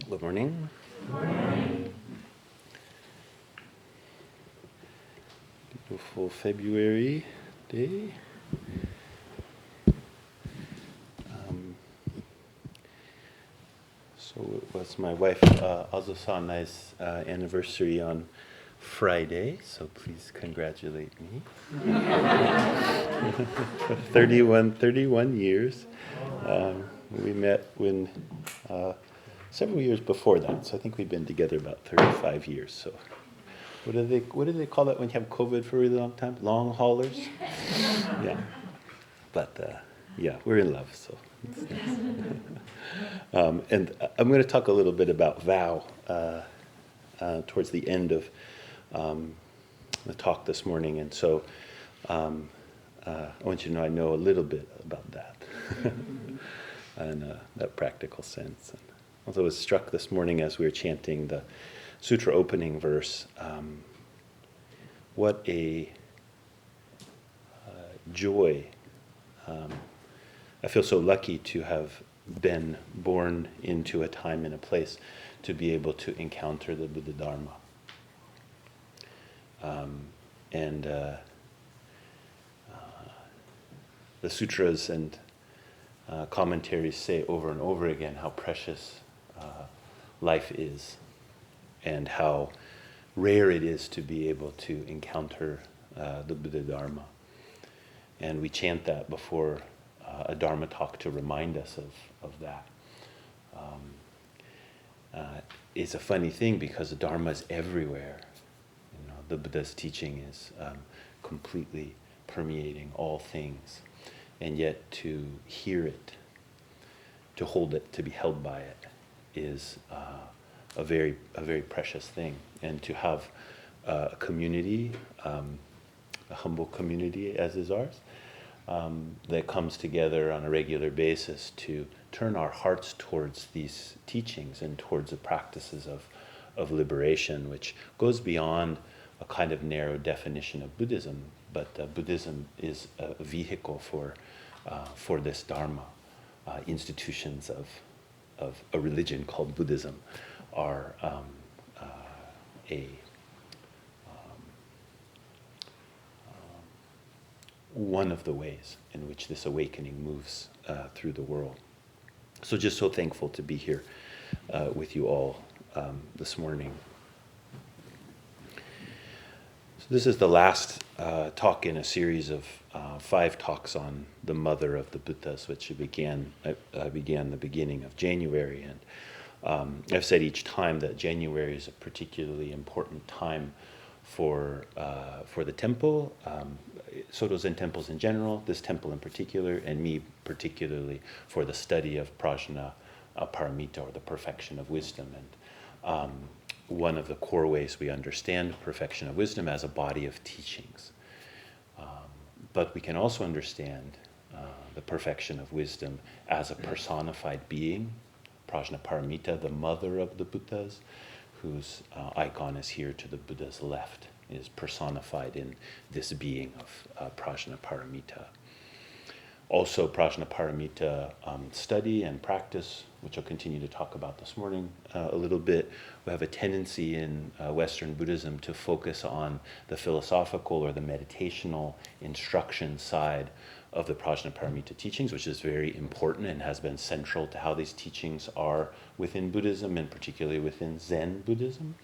Good morning. Good morning. Beautiful February day. So it was my wife Azusana's anniversary on Friday, so please congratulate me. 31 years. We met when several years before that, so I think we've been together about 35 years. So what do they call it when you have COVID for a really long time? Long haulers? Yeah. But yeah, we're in love, so it's nice. And I'm going to talk a little bit about vow towards the end of the talk this morning, and so I want you to know I know a little bit about that in that practical sense. And although I was struck this morning as we were chanting the sutra opening verse, what a joy. I feel so lucky to have been born into a time and a place to be able to encounter the Buddha Dharma. And the sutras and commentaries say over and over again how precious life is and how rare it is to be able to encounter the Buddha Dharma. And we chant that before a Dharma talk to remind us of that. It's a funny thing because the Dharma is everywhere. You know, the Buddha's teaching is completely permeating all things. And yet to hear it, to hold it, to be held by it is a very precious thing. And to have a community, a humble community as is ours, that comes together on a regular basis to turn our hearts towards these teachings and towards the practices of liberation, which goes beyond a kind of narrow definition of Buddhism, but Buddhism is a vehicle for this Dharma. Institutions of a religion called Buddhism are one of the ways in which this awakening moves through the world. So just so thankful to be here with you all this morning. So this is the last talk in a series of 5 talks on the mother of the Buddhas, which began the beginning of January. And I've said each time that January is a particularly important time for the temple, Soto Zen temples in general, this temple in particular, and me particularly for the study of Prajnaparamita, or the perfection of wisdom. And one of the core ways we understand perfection of wisdom as a body of teachings. But we can also understand the perfection of wisdom as a personified being, Prajnaparamita, the mother of the Buddhas, whose icon is here to the Buddha's left, is personified in this being of Prajnaparamita. Also, Prajnaparamita study and practice, which I'll continue to talk about this morning a little bit. We have a tendency in Western Buddhism to focus on the philosophical or the meditational instruction side of the Prajnaparamita teachings, which is very important and has been central to how these teachings are within Buddhism, and particularly within Zen Buddhism.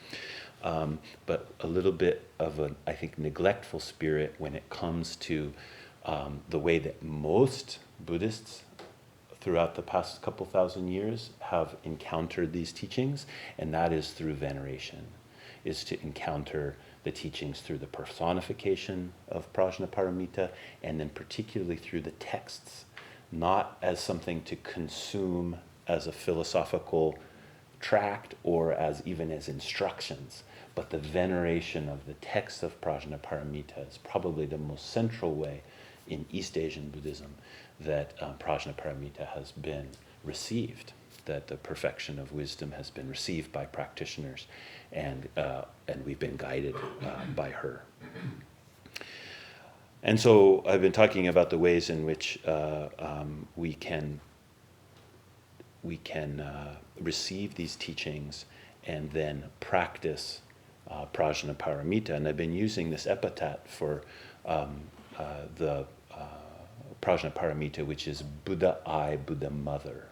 But a little bit of an, I think, neglectful spirit when it comes to the way that most Buddhists throughout the past couple thousand years have encountered these teachings, and that is through veneration, is to encounter the teachings through the personification of Prajnaparamita, and then particularly through the texts, not as something to consume as a philosophical tract or as even as instructions, but the veneration of the text of Prajnaparamita is probably the most central way in East Asian Buddhism that Prajnaparamita has been received, that the perfection of wisdom has been received by practitioners, and we've been guided by her. And so I've been talking about the ways in which we can we can receive these teachings and then practice Prajnaparamita. And I've been using this epithet for the Prajnaparamita, which is Buddha I, Buddha Mother,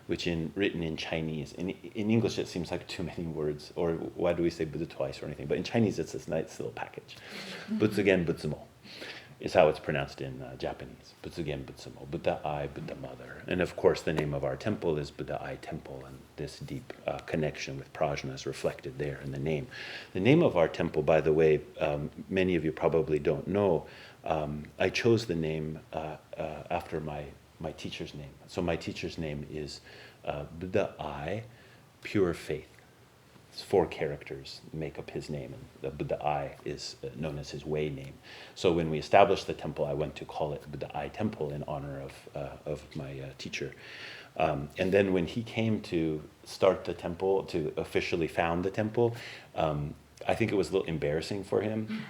which written in Chinese. In English, it seems like too many words, or why do we say Buddha twice or anything? But in Chinese, it's this nice little package. Butsugen Butsumo is how it's pronounced in Japanese. Butsugen Butsumo, Buddha I, Buddha Mother. And of course, the name of our temple is Buddha I Temple, and this deep connection with Prajna is reflected there in the name. The name of our temple, by the way, many of you probably don't know, I chose the name after my teacher's name. So my teacher's name is Buddha I, Pure Faith. It's 4 characters make up his name, and the Buddha I is known as his way name. So when we established the temple, I went to call it Buddha I Temple in honor of my teacher. And then when he came to start the temple, to officially found the temple, I think it was a little embarrassing for him.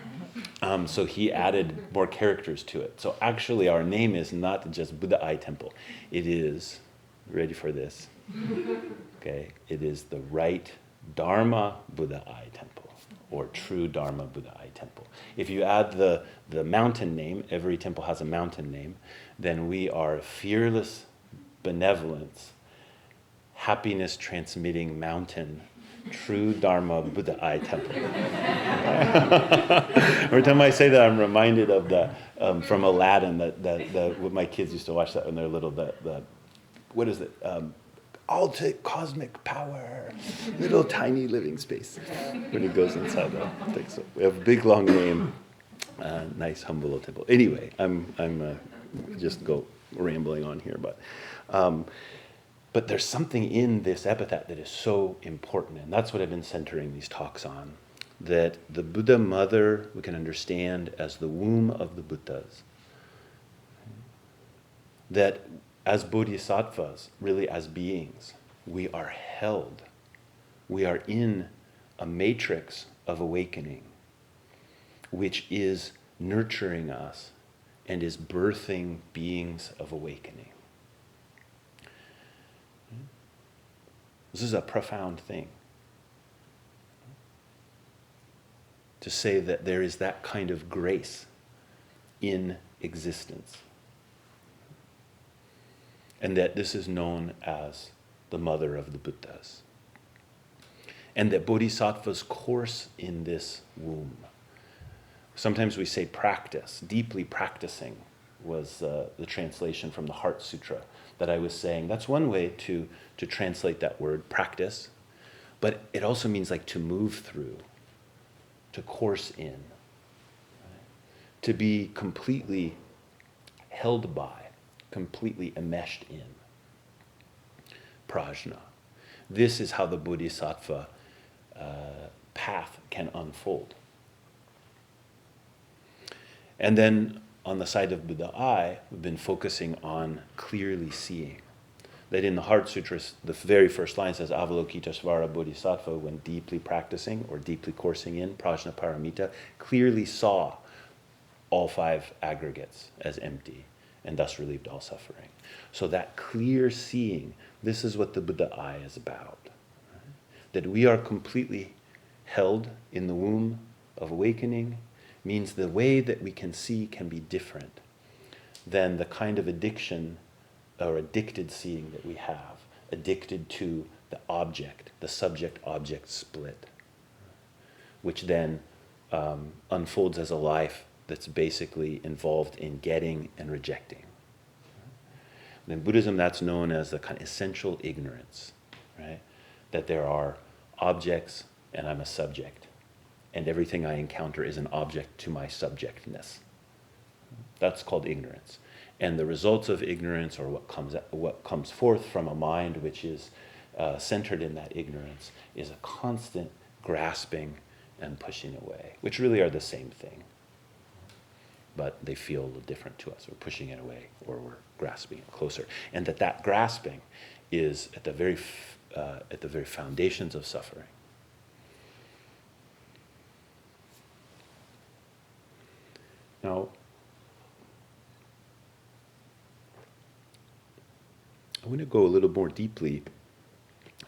So he added more characters to it. So actually our name is not just Buddha I Temple. It is, ready for this? Okay, it is the right Dharma Buddha I Temple, or True Dharma Buddha I Temple. If you add the mountain name, every temple has a mountain name, then we are fearless benevolence, happiness transmitting mountain, True Dharma Buddha I Temple. Every time I say that, I'm reminded of the from Aladdin, that what my kids used to watch that when they're little. What is it? Ultimate cosmic power, little tiny living space. When he goes inside the thing, so we have a big long name, nice humble little temple. Anyway, I'm just go rambling on here, but there's something in this epithet that is so important, and that's what I've been centering these talks on. That the Buddha Mother we can understand as the womb of the Buddhas. That as bodhisattvas, really as beings, we are held. We are in a matrix of awakening, which is nurturing us and is birthing beings of awakening. This is a profound thing. To say that there is that kind of grace in existence. And that this is known as the mother of the Buddhas. And that bodhisattvas course in this womb. Sometimes we say practice, deeply practicing was the translation from the Heart Sutra that I was saying. That's one way to translate that word, practice. But it also means like to move through, to course in, right? To be completely held by, completely enmeshed in prajna. This is how the bodhisattva path can unfold. And then on the side of Buddha I, we've been focusing on clearly seeing. That in the Heart Sutras, the very first line says, Avalokitesvara Bodhisattva, when deeply practicing or deeply coursing in Prajnaparamita, clearly saw all 5 aggregates as empty, and thus relieved all suffering. So that clear seeing, this is what the Buddha I is about. Right? That we are completely held in the womb of awakening means the way that we can see can be different than the kind of addiction or addicted seeing that we have, addicted to the object, the subject-object split, which then unfolds as a life that's basically involved in getting and rejecting. In Buddhism, that's known as the kind of essential ignorance, right? That there are objects and I'm a subject, and everything I encounter is an object to my subjectness. That's called ignorance. And the results of ignorance, or what comes forth from a mind which is centered in that ignorance, is a constant grasping and pushing away, which really are the same thing. But they feel a little different to us. We're pushing it away, or we're grasping it closer. And that grasping is at the very foundations of suffering. Now, I want to go a little more deeply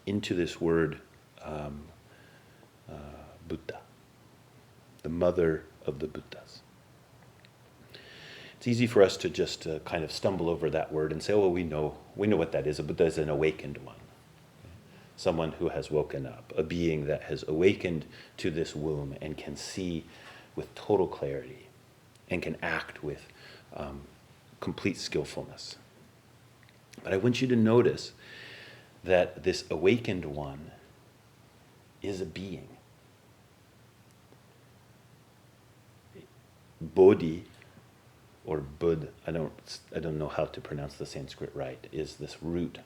into this word Buddha, the mother of the Buddhas. It's easy for us to just kind of stumble over that word and say, oh, well, we know what that is. A Buddha is an awakened one, someone who has woken up, a being that has awakened to this womb and can see with total clarity and can act with complete skillfulness. But I want you to notice that this awakened one is a being. Bodhi, or Bud, I don't know how to pronounce the Sanskrit right, is this root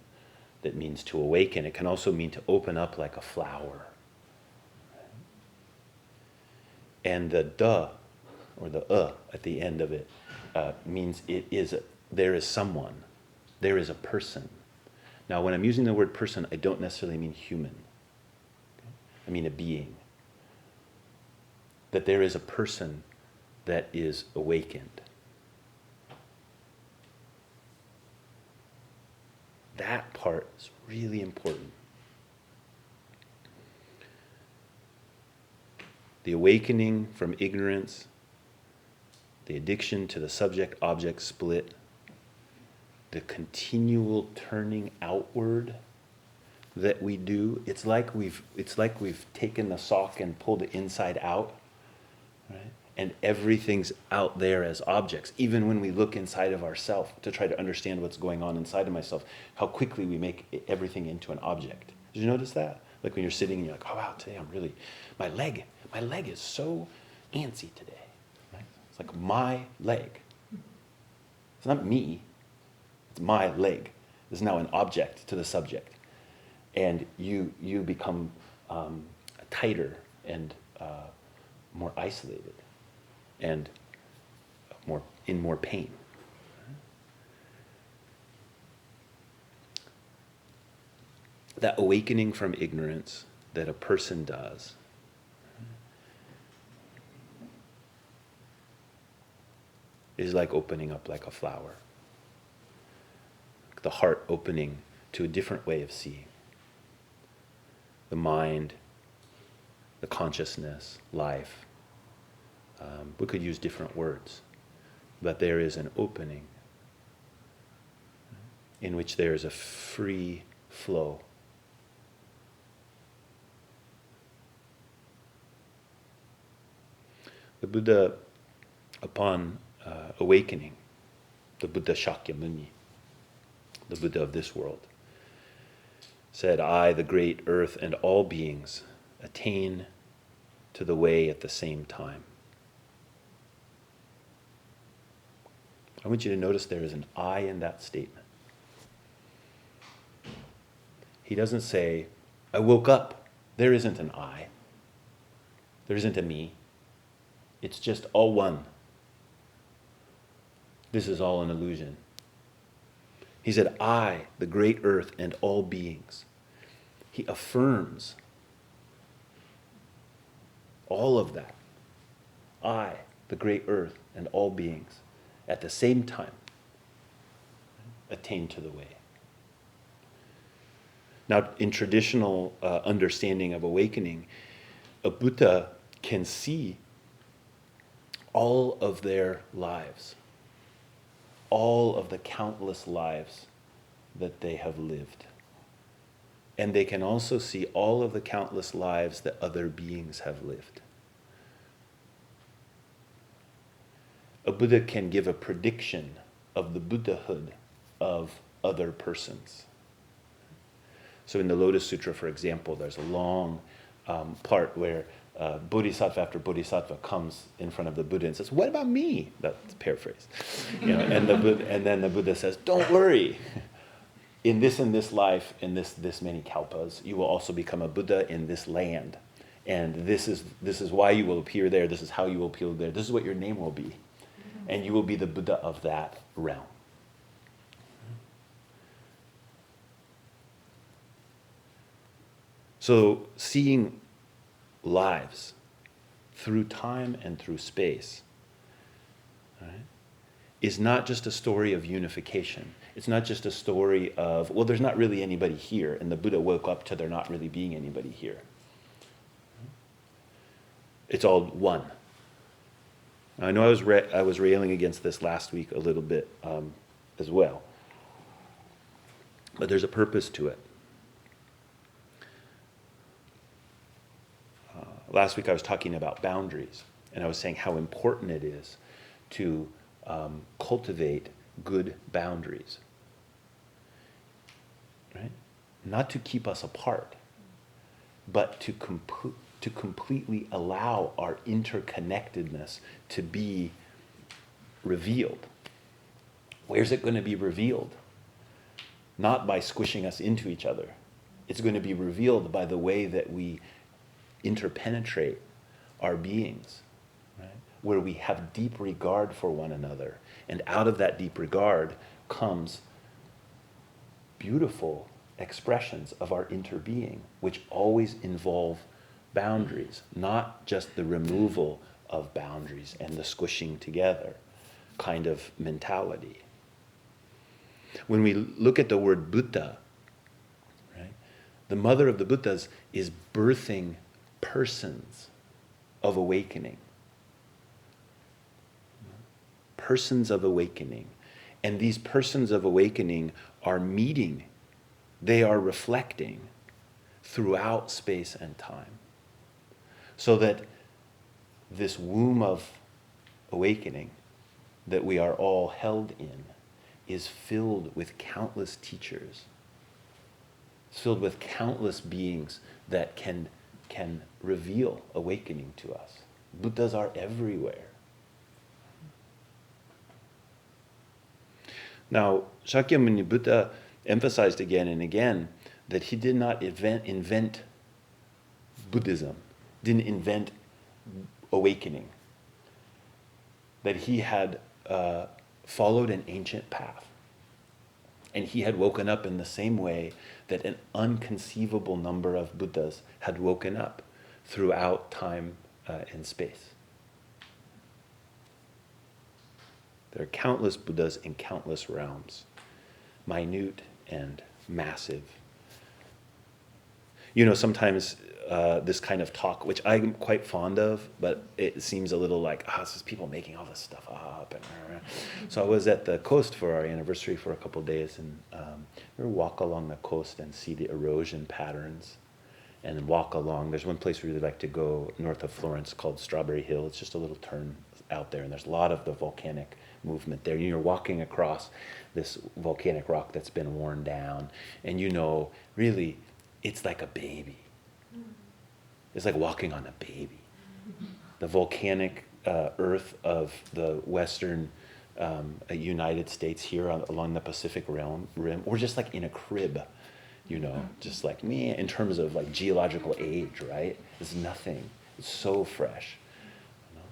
that means to awaken. It can also mean to open up like a flower. And the da, or the at the end of it, means there is someone, there is a person. Now, when I'm using the word person, I don't necessarily mean human. I mean a being. That there is a person that is awakened. That part is really important. The awakening from ignorance, the addiction to the subject-object split, the continual turning outward that we do. It's like we've taken the sock and pulled it inside out, right? And everything's out there as objects. Even when we look inside of ourselves to try to understand what's going on inside of myself, how quickly we make everything into an object. Did you notice that? Like when you're sitting and you're like, oh wow, today my leg is so antsy today. Right? It's like my leg. It's not me. It's my leg. It's now an object to the subject. And you become tighter and more isolated and in more pain. That awakening from ignorance that a person does is like opening up like a flower. The heart opening to a different way of seeing. The mind, the consciousness, life. We could use different words, but there is an opening in which there is a free flow. The Buddha, upon awakening, the Buddha Shakyamuni, the Buddha of this world, said, I, the great earth, and all beings attain to the way at the same time. I want you to notice there is an I in that statement. He doesn't say, I woke up. There isn't an I. There isn't a me. It's just all one. This is all an illusion. He said, I, the great earth, and all beings. He affirms all of that. I, the great earth, and all beings, at the same time, attain to the way. Now, in traditional understanding of awakening, a Buddha can see all of their lives, all of the countless lives that they have lived. And they can also see all of the countless lives that other beings have lived. A Buddha can give a prediction of the Buddhahood of other persons. So in the Lotus Sutra, for example, there's a long part where Bodhisattva after Bodhisattva comes in front of the Buddha and says, what about me? That's paraphrased. And then the Buddha says, don't worry. In this life, in this many kalpas, you will also become a Buddha in this land. And this is why you will appear there. This is how you will appear there. This is what your name will be. And you will be the Buddha of that realm. So seeing lives through time and through space, right, is not just a story of unification. It's not just a story of, well, there's not really anybody here, and the Buddha woke up to there not really being anybody here. It's all one. I know I was railing against this last week a little bit as well, but there's a purpose to it. Last week I was talking about boundaries, and I was saying how important it is to cultivate good boundaries, right? Not to keep us apart, but to completely allow our interconnectedness to be revealed. Where's it going to be revealed? Not by squishing us into each other. It's going to be revealed by the way that we interpenetrate our beings, right? Where we have deep regard for one another. And out of that deep regard comes beautiful expressions of our interbeing, which always involve boundaries, not just the removal of boundaries and the squishing together kind of mentality. When we look at the word Buddha, right, the mother of the Buddhas is birthing persons of awakening. Persons of awakening. And these persons of awakening are meeting, they are reflecting throughout space and time. So that this womb of awakening that we are all held in is filled with countless teachers. It's filled with countless beings that can reveal awakening to us. Buddhas are everywhere. Now, Shakyamuni Buddha emphasized again and again that he did not invent Buddhism, didn't invent awakening, that he had followed an ancient path. And he had woken up in the same way that an unconceivable number of Buddhas had woken up throughout time and space. There are countless Buddhas in countless realms, minute and massive. You know, sometimes this kind of talk, which I'm quite fond of, but it seems a little like, this is people making all this stuff up. So I was at the coast for our anniversary for a couple of days, and we walk along the coast and see the erosion patterns, and then walk along. There's one place we really like to go north of Florence called Strawberry Hill. It's just a little turn out there, and there's a lot of the volcanic movement there. You're walking across this volcanic rock that's been worn down, and you know, really, it's like a baby. It's like walking on a baby. The volcanic earth of the western United States here along the Pacific rim, we're just like in a crib, you know, just like me in terms of like geological age, right? It's nothing. It's so fresh. You know?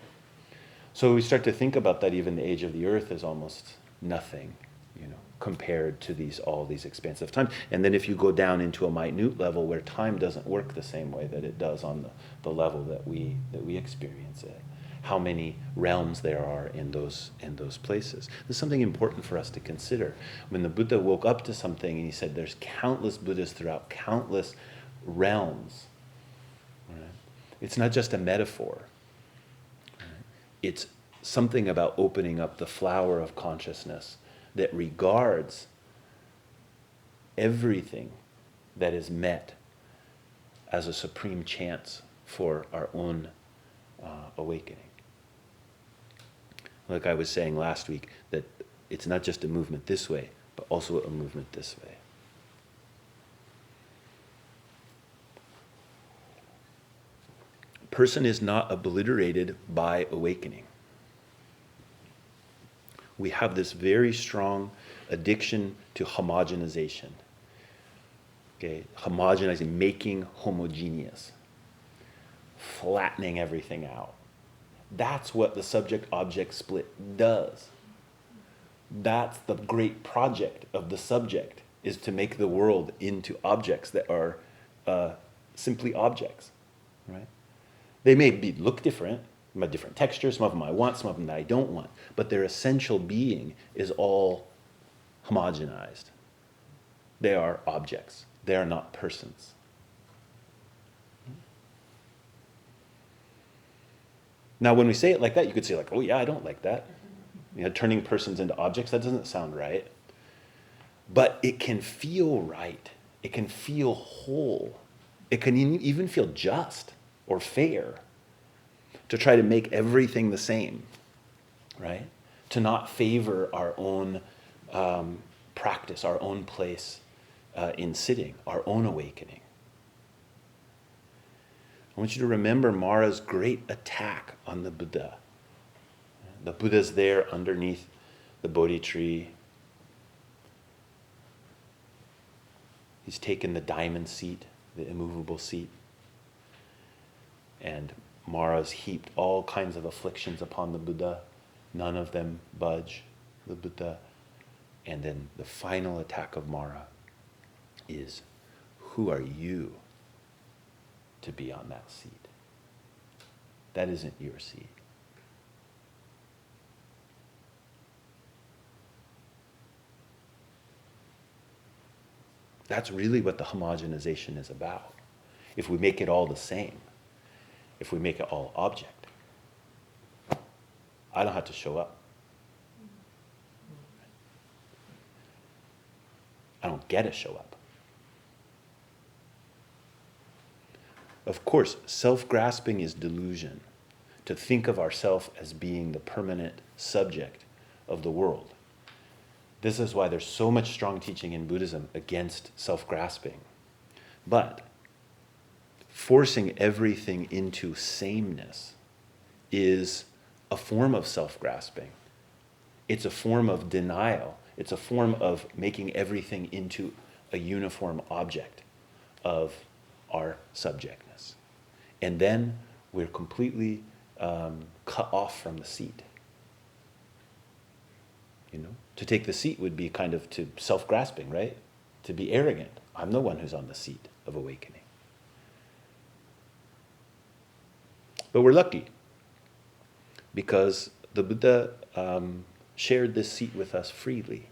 So we start to think about that even the age of the earth is almost nothing, you know, compared to all these expansive times. And then if you go down into a minute level where time doesn't work the same way that it does on the level that we experience it, how many realms there are in those places. There's something important for us to consider. When the Buddha woke up to something and he said there's countless Buddhas throughout countless realms, right? It's not just a metaphor. Right? It's something about opening up the flower of consciousness that regards everything that is met as a supreme chance for our own awakening. Like I was saying last week, that it's not just a movement this way, but also a movement this way. Person is not obliterated by awakening. We have this very strong addiction to homogenization. Okay, homogenizing, making homogeneous, flattening everything out. That's what the subject-object split does. That's the great project of the subject, is to make the world into objects that are simply objects, right? They may look different, Some have different textures, some of them I want, some of them that I don't want. But their essential being is all homogenized. They are objects. They are not persons. Now, when we say it like that, you could say like, oh yeah, I don't like that. Turning persons into objects, that doesn't sound right. But it can feel right. It can feel whole. It can even feel just or fair to try to make everything the same, right? To not favor our own practice, our own place in sitting, our own awakening. I want you to remember Mara's great attack on the Buddha. The Buddha's there underneath the Bodhi tree. He's taken the diamond seat, the immovable seat. And Mara's heaped all kinds of afflictions upon the Buddha. None of them budge the Buddha. And then the final attack of Mara is, who are you to be on that seat? That isn't your seat. That's really what the homogenization is about. If we make it all the same, if we make it all object, I don't have to show up. I don't get to show up. Of course, self-grasping is delusion. To think of ourselves as being the permanent subject of the world. This is why there's so much strong teaching in Buddhism against self-grasping. But forcing everything into sameness is a form of self-grasping. It's a form of denial. It's a form of making everything into a uniform object of our subjectness. And then we're completely cut off from the seat. To take the seat would be kind of to self-grasping, right? To be arrogant. I'm the one who's on the seat of awakening. But we're lucky because the Buddha shared this seat with us freely.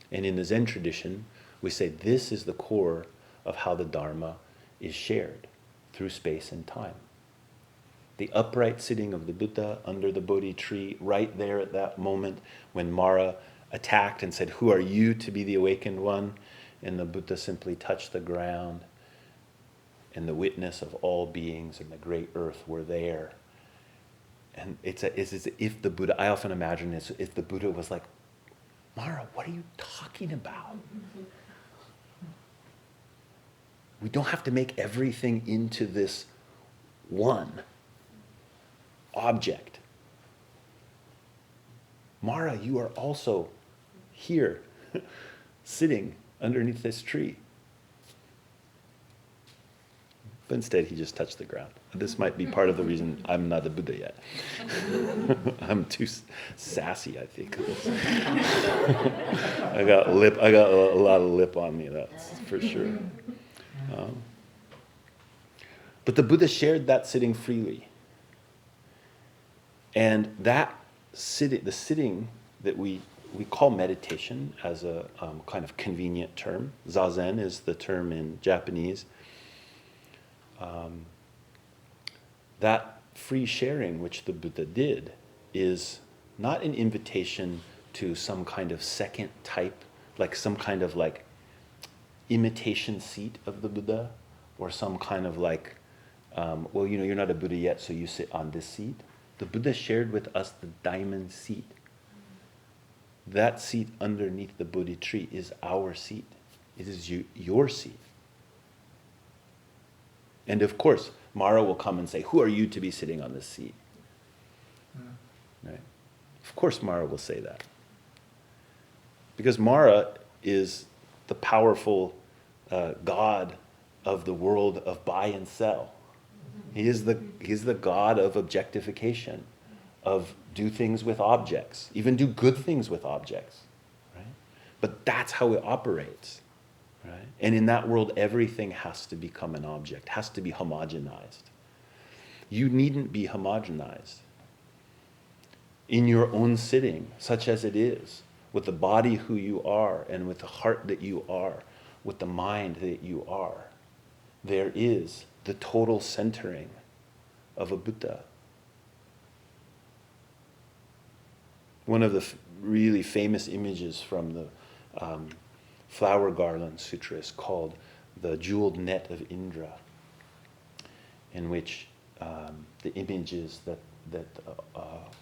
And in the Zen tradition, we say this is the core of how the Dharma is shared through space and time. The upright sitting of the Buddha under the Bodhi tree, right there at that moment when Mara attacked and said, who are you to be the awakened one? And the Buddha simply touched the ground, and the witness of all beings and the great earth were there. And it's as if the Buddha, I often imagine it's if the Buddha was like, Mara, what are you talking about? We don't have to make everything into this one object. Mara, you are also here, sitting underneath this tree. But instead, he just touched the ground. This might be part of the reason I'm not a Buddha yet. I'm too sassy, I think. I got a lot of lip on me, that's for sure. But the Buddha shared that sitting freely. And that the sitting that we call meditation as a kind of convenient term. Zazen is the term in Japanese. That free sharing which the Buddha did is not an invitation to some kind of second type, like some kind of like imitation seat of the Buddha, or some kind of like, well, you're not a Buddha yet, so you sit on this seat. The Buddha shared with us the diamond seat. That seat underneath the Bodhi tree is our seat. It is your seat. And of course, Mara will come and say, who are you to be sitting on this seat? Right? Of course Mara will say that. Because Mara is the powerful God of the world of buy and sell. He's the God of objectification, of do things with objects, even do good things with objects. Right? But that's how it operates. Right? And in that world, everything has to become an object, has to be homogenized. You needn't be homogenized. In your own sitting, such as it is, with the body who you are, and with the heart that you are, with the mind that you are, there is the total centering of a Buddha. One of the really famous images from the Flower Garland Sutra is called the Jeweled Net of Indra, in which the image is that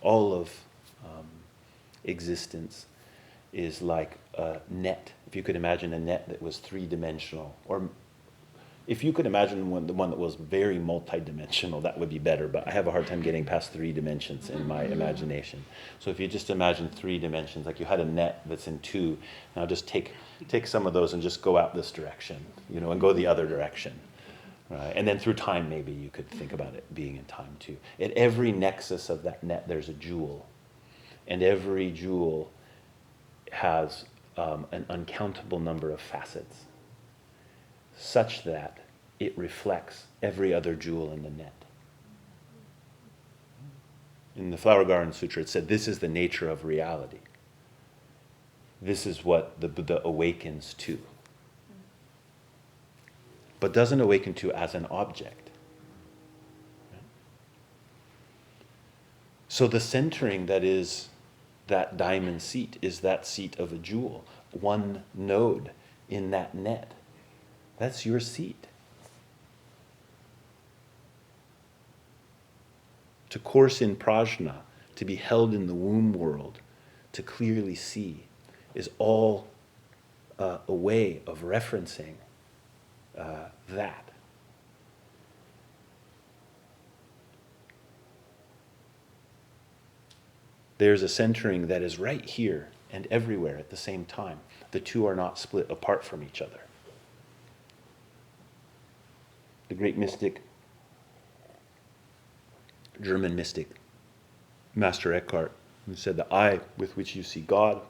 all of existence is like a net. If you could imagine a net that was three-dimensional, or if you could imagine the one that was very multi-dimensional, that would be better, but I have a hard time getting past 3 dimensions in my imagination. So if you just imagine 3 dimensions, like you had a net that's in 2, now just take some of those and just go out this direction, and go the other direction. Right? And then through time, maybe you could think about it being in time too. At every nexus of that net, there's a jewel. And every jewel has an uncountable number of facets, such that it reflects every other jewel in the net. In the Flower Garden Sutra, it said, this is the nature of reality. This is what the Buddha awakens to. But doesn't awaken to as an object. So the centering that is that diamond seat is that seat of a jewel, one node in that net. That's your seat. To course in prajna, to be held in the womb world, to clearly see, is all a way of referencing that. There's a centering that is right here and everywhere at the same time. The two are not split apart from each other. The great mystic, German mystic, Master Eckhart, who said, the eye with which you see God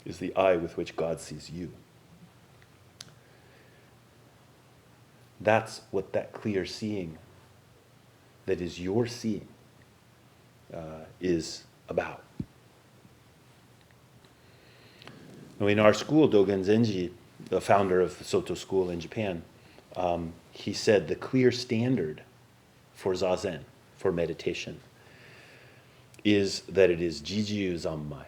is the eye with which God sees you. That's what that clear seeing that is your seeing is about. Now in our school, Dogen Zenji, the founder of the Soto school in Japan, he said the clear standard for Zazen, for meditation, is that it is Jijiyu Zammai,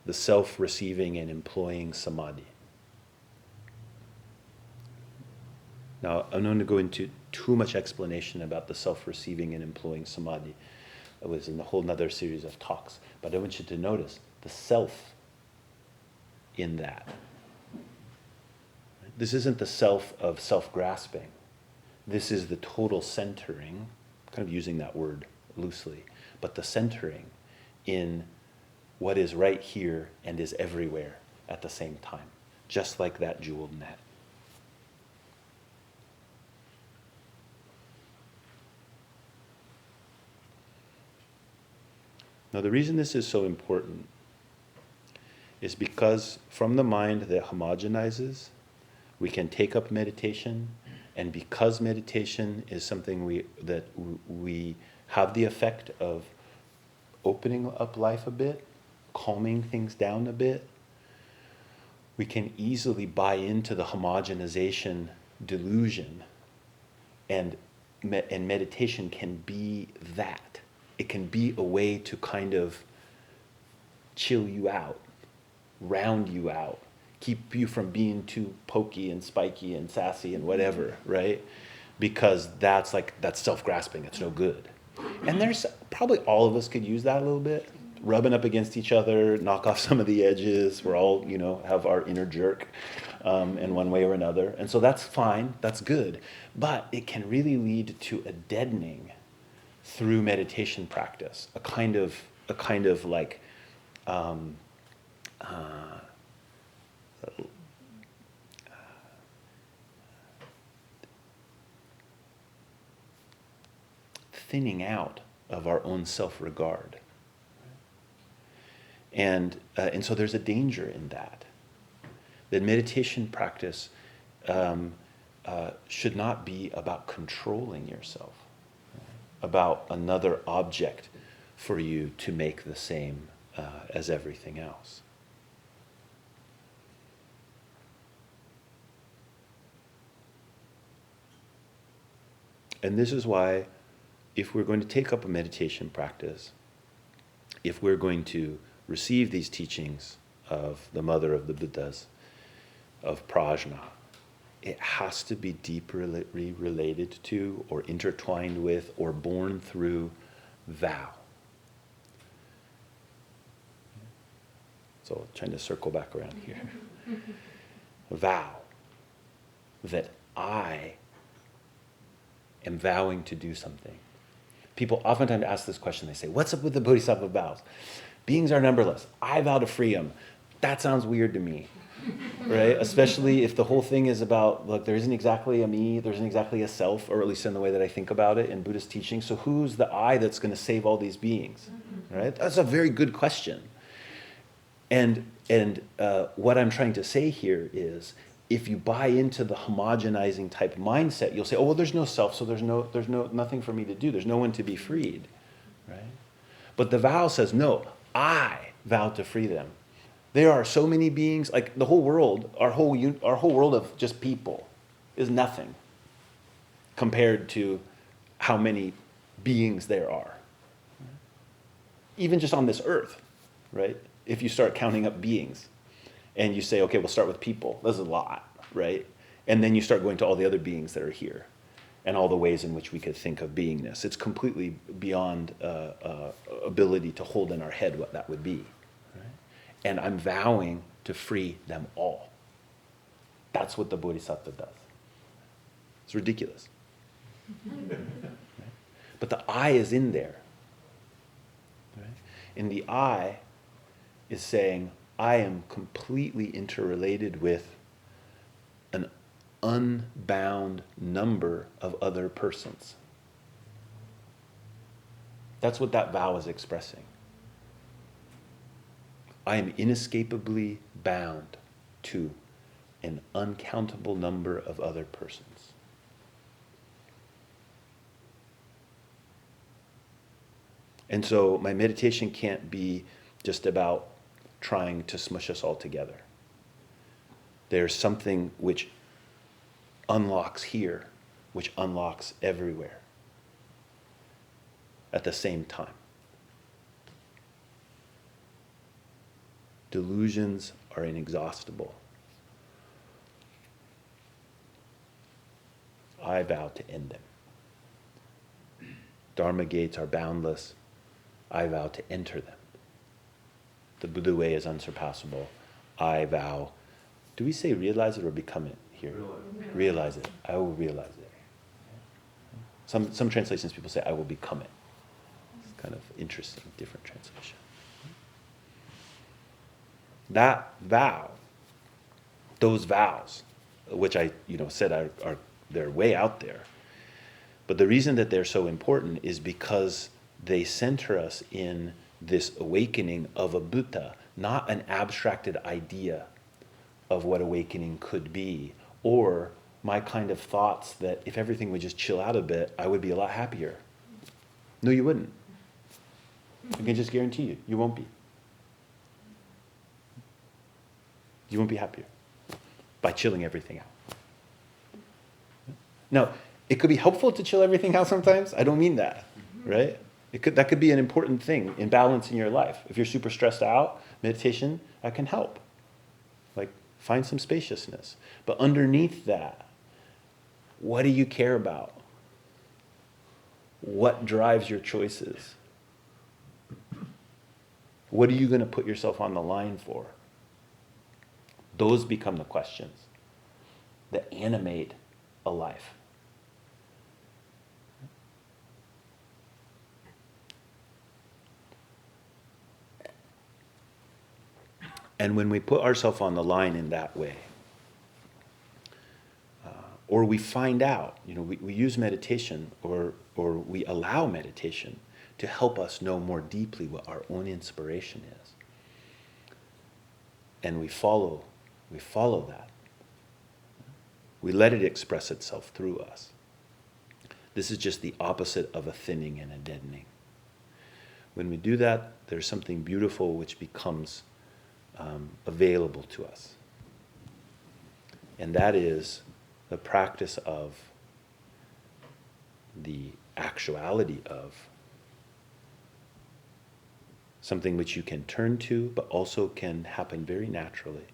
the self-receiving and employing samadhi. Now, I'm not going to go into too much explanation about the self-receiving and employing samadhi. It was in a whole other series of talks. But I want you to notice the self in that. This isn't the self of self-grasping. This is the total centering, kind of using that word loosely, but the centering in what is right here and is everywhere at the same time, just like that jeweled net. Now, the reason this is so important is because from the mind that homogenizes, we can take up meditation, and because meditation is something we have the effect of opening up life a bit, calming things down a bit, we can easily buy into the homogenization delusion, and meditation can be that. It can be a way to kind of chill you out, round you out, keep you from being too pokey and spiky and sassy and whatever, right? Because that's self-grasping, it's no good. And there's probably all of us could use that a little bit, rubbing up against each other, knock off some of the edges. We're all, have our inner jerk in one way or another. And so that's fine, that's good. But it can really lead to a deadening through meditation practice, a kind of like thinning out of our own self-regard. And so there's a danger in that. That meditation practice should not be about controlling yourself. about another object for you to make the same as everything else. And this is why, if we're going to take up a meditation practice, if we're going to receive these teachings of the mother of the Buddhas, of Prajna, it has to be deeply related to, or intertwined with, or born through vow. So trying to circle back around here. Vow that I am vowing to do something. People oftentimes ask this question. They say, what's up with the Bodhisattva vows? Beings are numberless. I vow to free them. That sounds weird to me, right? Especially if the whole thing is about, look, there isn't exactly a me, there isn't exactly a self, or at least in the way that I think about it in Buddhist teaching. So who's the I that's going to save all these beings, right? That's a very good question. And what I'm trying to say here is, if you buy into the homogenizing type mindset, you'll say, oh, well, there's no self, so there's nothing for me to do. There's no one to be freed, right? But the vow says, no, I vow to free them. There are so many beings, like the whole world, our whole world of just people is nothing compared to how many beings there are. Even just on this earth, right? If you start counting up beings, and you say, okay, we'll start with people. That's a lot, right? And then you start going to all the other beings that are here and all the ways in which we could think of beingness. It's completely beyond ability to hold in our head what that would be. Right? And I'm vowing to free them all. That's what the Bodhisattva does. It's ridiculous. Right? But the I is in there. Right? And the I is saying, I am completely interrelated with an unbound number of other persons. That's what that vow is expressing. I am inescapably bound to an uncountable number of other persons. And so my meditation can't be just about trying to smush us all together. There's something which unlocks here, which unlocks everywhere at the same time. Delusions are inexhaustible. I vow to end them. Dharma gates are boundless. I vow to enter them. The Buddha way is unsurpassable. I vow. Do we say realize it or become it here? Realize it. I will realize it. Some translations people say I will become it. It's kind of interesting, different translation. That vow, those vows, which I said are they're way out there. But the reason that they're so important is because they center us in this awakening of a Buddha, not an abstracted idea of what awakening could be, or my kind of thoughts that if everything would just chill out a bit, I would be a lot happier. No, you wouldn't. I can just guarantee you, you won't be. You won't be happier by chilling everything out. Now, it could be helpful to chill everything out sometimes. I don't mean that, right? That could be an important thing in balance in your life. If you're super stressed out, meditation, that can help. Like, find some spaciousness. But underneath that, what do you care about? What drives your choices? What are you going to put yourself on the line for? Those become the questions that animate a life. And when we put ourselves on the line in that way, or we find out, we use meditation, or we allow meditation to help us know more deeply what our own inspiration is. And we follow that. We let it express itself through us. This is just the opposite of a thinning and a deadening. When we do that, there's something beautiful which becomes available to us. And that is the practice of the actuality of something which you can turn to, but also can happen very naturally,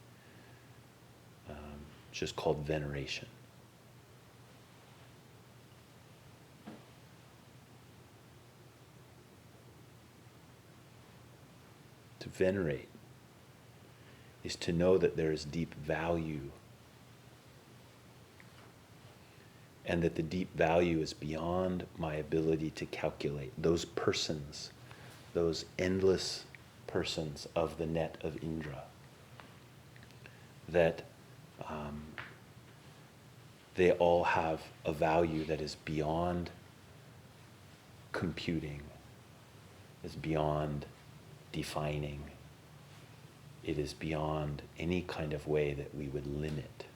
which is called veneration. To venerate is to know that there is deep value, and that the deep value is beyond my ability to calculate. Those persons, those endless persons of the net of Indra, that they all have a value that is beyond computing, is beyond defining. It is beyond any kind of way that we would limit.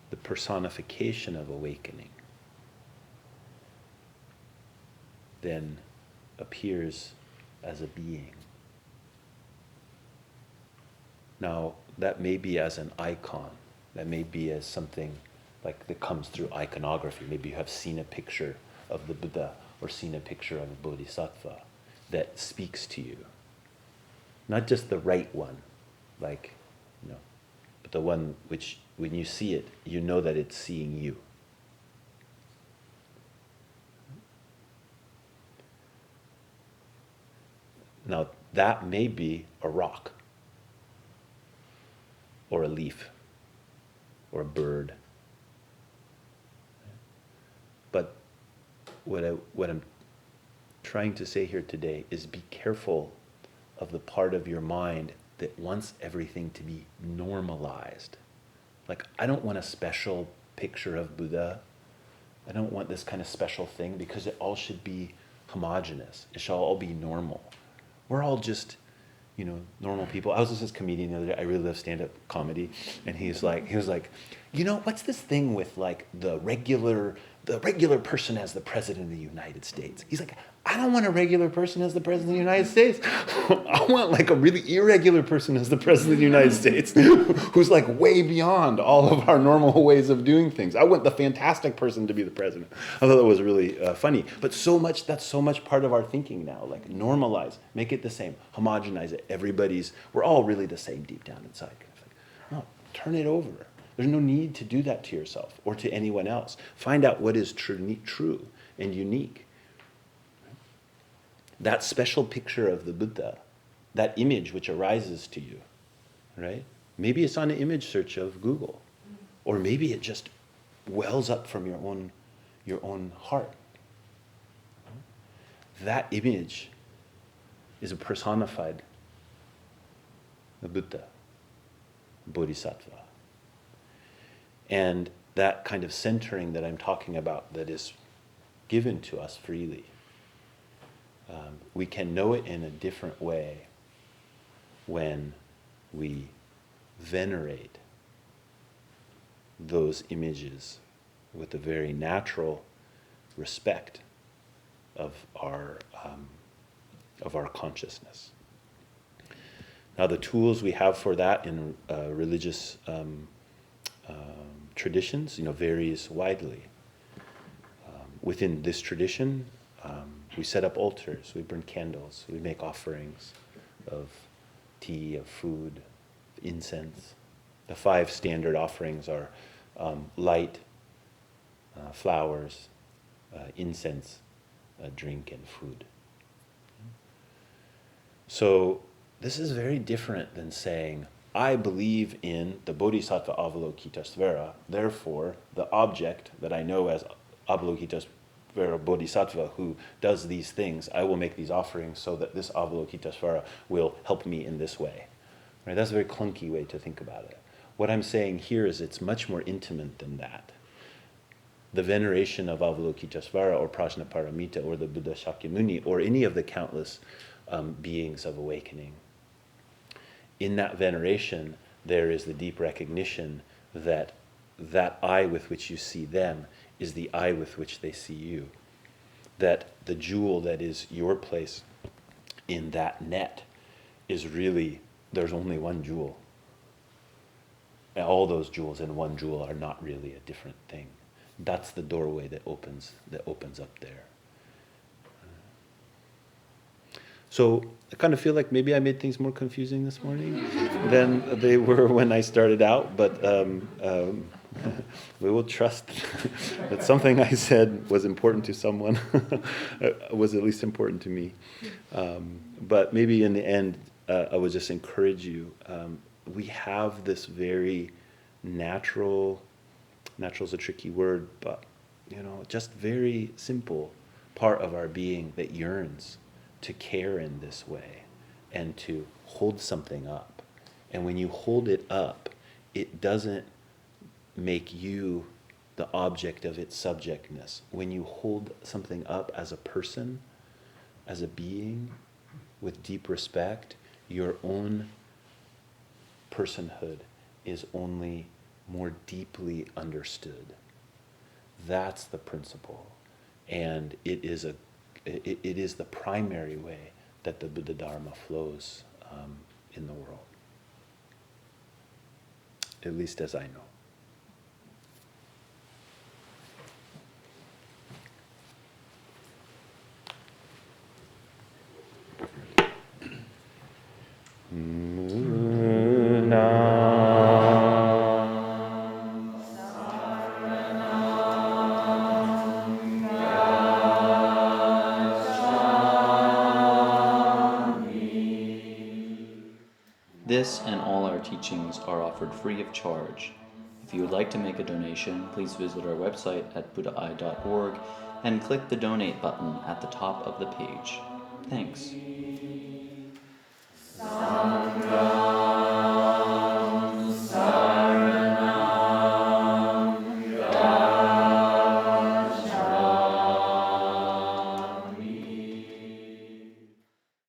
The personification of awakening then appears as a being. Now, that may be as an icon, that may be as something like that comes through iconography. Maybe you have seen a picture of the Buddha or seen a picture of a Bodhisattva that speaks to you. Not just the right one, like, but the one which, when you see it, you know that it's seeing you. Now, that may be a rock, or a leaf, or a bird. But what I'm trying to say here today is be careful of the part of your mind that wants everything to be normalized. Like, I don't want a special picture of Buddha. I don't want this kind of special thing, because it all should be homogeneous. It shall all be normal. We're all just, normal people. I was with this comedian the other day. I really love stand-up comedy, and he was like, what's this thing with like the regular person as the president of the United States? He's like, I don't want a regular person as the president of the United States. I want like a really irregular person as the president of the United States, who's like way beyond all of our normal ways of doing things. I want the fantastic person to be the president. I thought that was really funny. But that's so much part of our thinking now. Like, normalize, make it the same, homogenize it. We're all really the same deep down inside. No, turn it over. There's no need to do that to yourself or to anyone else. Find out what is true and unique. That special picture of the Buddha, that image which arises to you, right? Maybe it's on an image search of Google, or maybe it just wells up from your own heart. That image is a personified Buddha, Bodhisattva. And that kind of centering that I'm talking about, that is given to us freely, we can know it in a different way when we venerate those images with a very natural respect of our consciousness. Now, the tools we have for that in religious traditions, varies widely. Within this tradition, we set up altars, we burn candles, we make offerings of tea, of food, incense. The 5 standard offerings are light, flowers, incense, drink, and food. So this is very different than saying, I believe in the Bodhisattva Avalokitesvara, therefore the object that I know as Avalokitesvara Bodhisattva who does these things, I will make these offerings so that this Avalokitesvara will help me in this way. Right? That's a very clunky way to think about it. What I'm saying here is it's much more intimate than that. the veneration of Avalokitesvara or Prajnaparamita or the Buddha Shakyamuni or any of the countless beings of awakening. In that veneration, there is the deep recognition that that eye with which you see them is the eye with which they see you. That the jewel that is your place in that net is really, there's only one jewel. And all those jewels in one jewel are not really a different thing. That's the doorway that opens up there. So I kind of feel like maybe I made things more confusing this morning than they were when I started out, but we will trust that something I said was important to someone, was at least important to me. But maybe in the end, I would just encourage you. We have this very natural is a tricky word, but just very simple part of our being that yearns to care in this way and to hold something up. And when you hold it up, it doesn't make you the object of its subjectness. When you hold something up as a person, as a being, with deep respect, your own personhood is only more deeply understood. That's the principle. And it is the primary way that the Buddha Dharma flows in the world. At least as I know. This and all our teachings are offered free of charge. If you would like to make a donation, please visit our website at buddhaeye.org and click the donate button at the top of the page. Thanks.